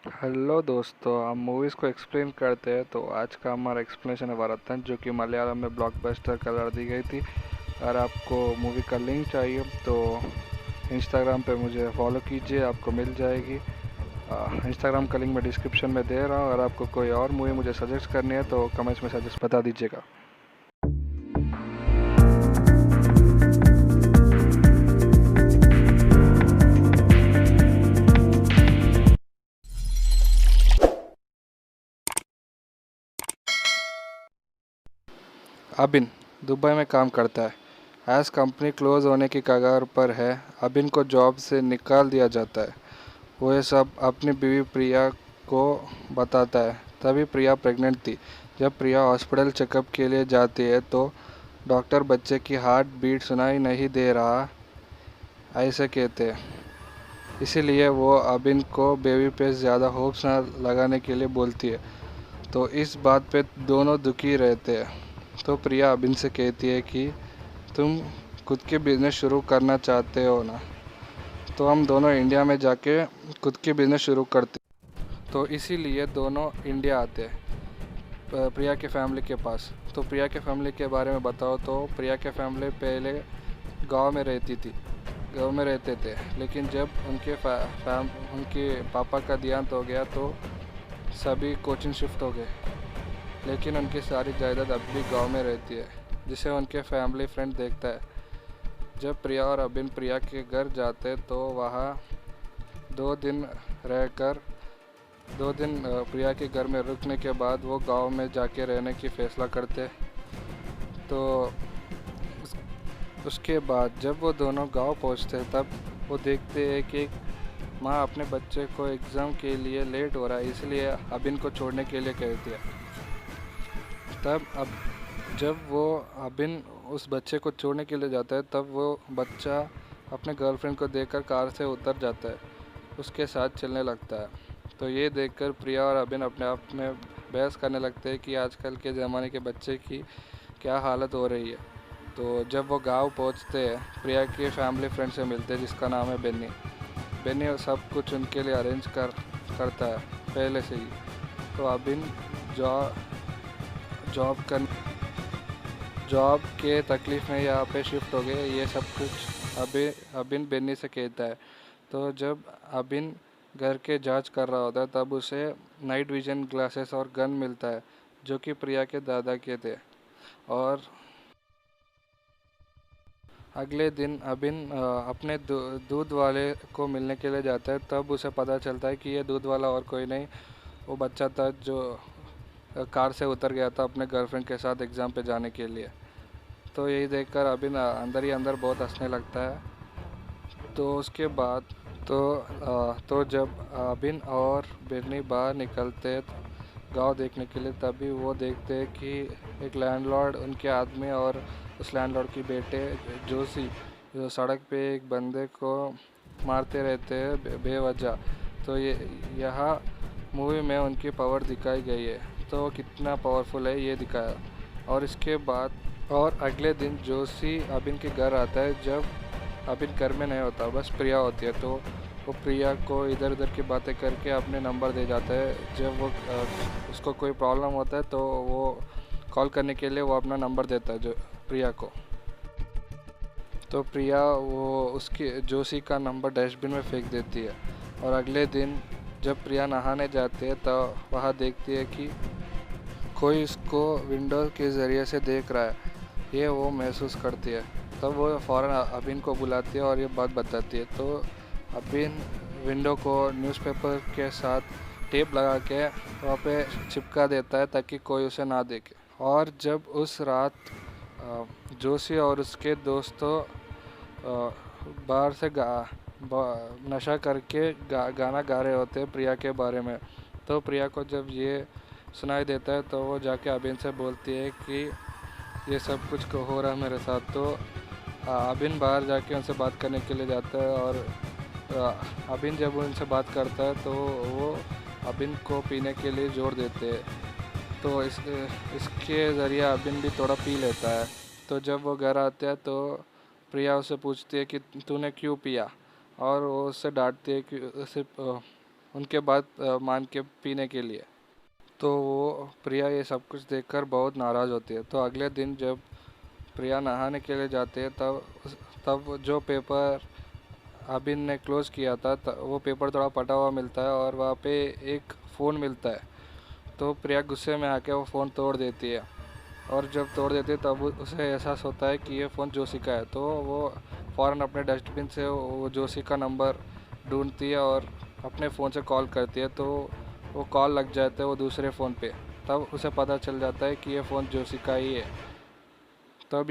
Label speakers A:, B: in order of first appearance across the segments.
A: Hello दोस्तों, हम movies को एक्सप्लेन करते हैं। तो आज का हमारा एक्सप्लेनेशन है वरतन, जो कि मलयालम में ब्लॉकबस्टर करार दी गई थी। अगर आपको मूवी का लिंक चाहिए तो इंस्टाग्राम पे मुझे फॉलो कीजिए, आपको मिल जाएगी। इंस्टाग्राम का लिंक मैं डिस्क्रिप्शन में दे रहा हूँ। अगर आपको कोई और मूवी मुझे सजेस्ट करनी है तो कमेंट्स में सजेस्ट बता दीजिएगा। अबिन दुबई में काम करता है। एज कंपनी क्लोज होने की कगार पर है, अबिन को जॉब से निकाल दिया जाता है। वो ये सब अपनी बीवी प्रिया को बताता है। तभी प्रिया प्रेग्नेंट थी। जब प्रिया हॉस्पिटल चेकअप के लिए जाती है तो डॉक्टर बच्चे की हार्ट बीट सुनाई नहीं दे रहा ऐसे कहते हैं। इसीलिए वो अबिन को बेबी पे ज़्यादा होप्स ना लगाने के लिए बोलती है। तो इस बात पे दोनों दुखी रहते हैं। तो प्रिया अबिन से कहती है कि तुम खुद के बिजनेस शुरू करना चाहते हो ना, तो हम दोनों इंडिया में जाके खुद के बिजनेस शुरू करते। तो इसीलिए दोनों इंडिया आते हैं प्रिया के फैमिली के पास। तो प्रिया के फैमिली के बारे में बताओ तो प्रिया के फैमिली पहले गांव में रहती थी गांव में रहते थे। लेकिन जब उनके पापा का देहांत हो गया तो सभी कोचिंग शिफ्ट हो गए। लेकिन उनकी सारी जायदाद अब भी गांव में रहती है, जिसे उनके फैमिली फ्रेंड देखता है। जब प्रिया और अबिन प्रिया के घर जाते तो वहाँ 2 दिन रहकर 2 दिन प्रिया के घर में रुकने के बाद वो गांव में जाके रहने की फैसला करते। तो उस, उसके बाद जब वो दोनों गांव पहुंचते तब वो देखते हैं कि माँ अपने बच्चे को एग्ज़ाम के लिए लेट हो रहा है, इसलिए अबिन को छोड़ने के लिए कहती है। तब अब जब वो अबिन उस बच्चे को छोड़ने के लिए जाता है तब वो बच्चा अपने गर्लफ्रेंड को देखकर कार से उतर जाता है, उसके साथ चलने लगता है। तो ये देखकर प्रिया और अबिन अपने आप में बहस करने लगते हैं कि आजकल के ज़माने के बच्चे की क्या हालत हो रही है। तो जब वो गांव पहुंचते हैं प्रिया के फैमिली फ्रेंड से मिलते हैं, जिसका नाम है बेनी। बेनी सब कुछ उनके लिए अरेंज करता है पहले से ही। तो अबिन जॉ जॉब कर जॉब के तकलीफ़ में यहाँ पे शिफ्ट हो गए, ये सब कुछ अबिन बेनी से कहता है। तो जब अबिन घर के जांच कर रहा होता है तब उसे नाइट विजन ग्लासेस और गन मिलता है, जो कि प्रिया के दादा के थे। और अगले दिन अबिन अपने दूध वाले को मिलने के लिए जाता है। तब उसे पता चलता है कि ये दूध वाला और कोई नहीं, वो बच्चा था जो कार से उतर गया था अपने गर्लफ्रेंड के साथ एग्ज़ाम पे जाने के लिए। तो यही देखकर अबिन अंदर ही अंदर बहुत हंसने लगता है। तो उसके बाद तो जब अबिन और बिन्नी बाहर निकलते गांव देखने के लिए, तभी वो देखते हैं कि एक लैंडलॉर्ड, उनके आदमी और उस लैंडलॉर्ड की बेटे जोशी जो सड़क पे एक बंदे को मारते रहते हैं बेवजह। तो ये यहाँ मूवी में उनकी पावर दिखाई गई है, तो कितना पावरफुल है ये दिखाया। और इसके बाद और अगले दिन जोशी अबिन के घर आता है। जब अबिन घर में नहीं होता, बस प्रिया होती है। तो वो प्रिया को इधर उधर की बातें करके अपने नंबर दे जाता है। जब वो उसको कोई प्रॉब्लम होता है तो वो कॉल करने के लिए वो अपना नंबर देता है जो प्रिया को। तो प्रिया वो उसकी जोशी का नंबर डस्टबिन में फेंक देती है। और अगले दिन जब प्रिया नहाने जाती है तो वहाँ देखती है कि कोई इसको विंडो के ज़रिए से देख रहा है, ये वो महसूस करती है। तब वो फ़ौरन अबिन को बुलाती है और ये बात बताती है। तो अबिन विंडो को न्यूज़पेपर के साथ टेप लगा के वहाँ पे चिपका देता है ताकि कोई उसे ना देखे। और जब उस रात जोशी और उसके दोस्तों बाहर से नशा करके गाना गा रहे होते हैं प्रिया के बारे में। तो प्रिया को जब ये सुनाई देता है तो वो जाके अबिन से बोलती है कि ये सब कुछ हो रहा है मेरे साथ। तो अबिन बाहर जाके उनसे बात करने के लिए जाता है। और अबिन जब उनसे बात करता है तो वो अबिन को पीने के लिए जोर देते हैं। तो इसके ज़रिए अबिन भी थोड़ा पी लेता है। तो जब वो घर आते हैं तो प्रिया उससे पूछती है कि तूने क्यों पिया, और वो उससे डांटती है कि उसे उनके बात मान के पीने के लिए। तो वो प्रिया ये सब कुछ देखकर बहुत नाराज़ होती है। तो अगले दिन जब प्रिया नहाने के लिए जाते हैं तब जो पेपर अबिन ने क्लोज़ किया था वो पेपर थोड़ा फटा हुआ मिलता है और वहाँ पे एक फ़ोन मिलता है। तो प्रिया गुस्से में आके वो फ़ोन तोड़ देती है और जब तोड़ देती है तब उसे एहसास होता है कि ये फ़ोन जोशी का है। तो वो फ़ौरन अपने डस्टबिन से वो जोशी का नंबर ढूंढती है और अपने फ़ोन से कॉल करती है। तो वो कॉल लग जाते हैं वो दूसरे फ़ोन पे। तब उसे पता चल जाता है कि ये फ़ोन जोशी का ही है। तब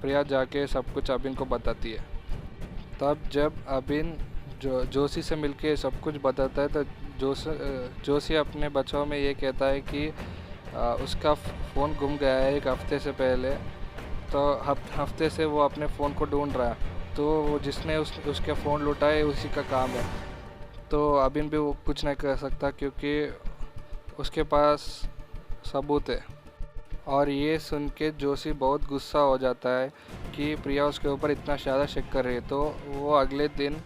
A: प्रिया जाके सब कुछ अबिन को बताती है। तब जब अबिन जोशी से मिलके सब कुछ बताता है तो जोशी अपने बचाव में ये कहता है कि उसका फ़ोन गुम गया है एक हफ्ते से पहले। तो हफ्ते से वो अपने फ़ोन को ढूंढ रहा है। तो वो जिसने उसके फ़ोन लुटा है उसी का काम है। तो अबिन भी वो कुछ नहीं कर सकता क्योंकि उसके पास सबूत है। और ये सुन के जोशी बहुत गुस्सा हो जाता है कि प्रिया उसके ऊपर इतना ज़्यादा शक कर रही है। तो वो अगले दिन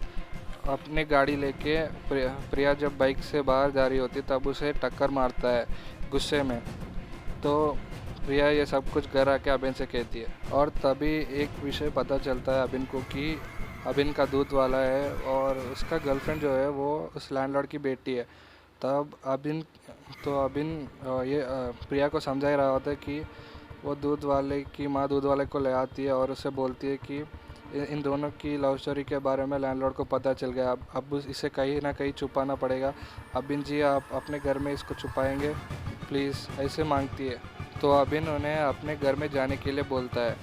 A: अपनी गाड़ी लेके प्रिया जब बाइक से बाहर जा रही होती तब उसे टक्कर मारता है गुस्से में। तो प्रिया ये सब कुछ घर आके अबिन से कहती है और तभी एक विषय पता चलता है अबिन को कि अबिन का दूध वाला है और उसका गर्लफ्रेंड जो है वो उस लैंडलॉर्ड की बेटी है। तब अबिन प्रिया को समझा ही रहा होता है कि वो दूध वाले की माँ दूध वाले को ले आती है और उसे बोलती है कि इन दोनों की लव स्टोरी के बारे में लैंडलॉर्ड को पता चल गया। अब इसे कहीं ना कहीं छुपाना पड़ेगा। अबिन जी आप अपने घर में इसको छुपाएंगे प्लीज़, ऐसे मांगती है। तो अबिन उन्हें अपने घर में जाने के लिए बोलता है।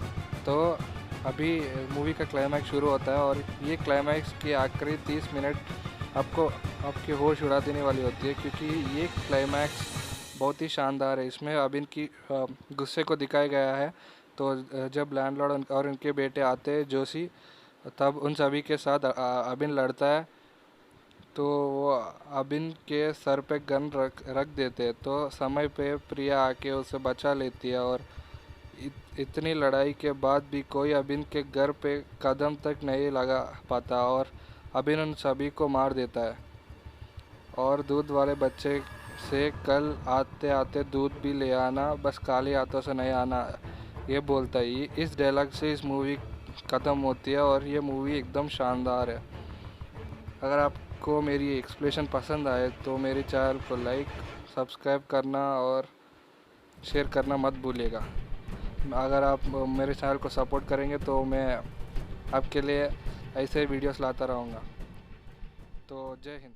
A: तो अभी मूवी का क्लाइमैक्स शुरू होता है और ये क्लाइमैक्स की आखिरी 30 मिनट आपकी होश उड़ा देने वाली होती है क्योंकि ये क्लाइमैक्स बहुत ही शानदार है। इसमें अबिन की गुस्से को दिखाया गया है। तो जब लैंडलॉर्ड और उनके बेटे आते हैं जोशी, तब उन सभी के साथ अबिन लड़ता है। तो वो अबिन के सर पे गन रख देते हैं। तो समय पे प्रिया आके उसे बचा लेती है और इतनी लड़ाई के बाद भी कोई अबिन के घर पे कदम तक नहीं लगा पाता और अबिन उन सभी को मार देता है। और दूध वाले बच्चे से कल आते आते दूध भी ले आना, बस खाली हाथों से नहीं आना, ये बोलता है। इस डायलॉग से इस मूवी ख़त्म होती है और ये मूवी एकदम शानदार है। अगर आपको मेरी एक्सप्लेनेशन पसंद आए तो मेरे चैनल को लाइक सब्सक्राइब करना और शेयर करना मत भूलिएगा। अगर आप मेरे चैनल को सपोर्ट करेंगे तो मैं आपके लिए ऐसे वीडियोस लाता रहूँगा। तो जय हिंद।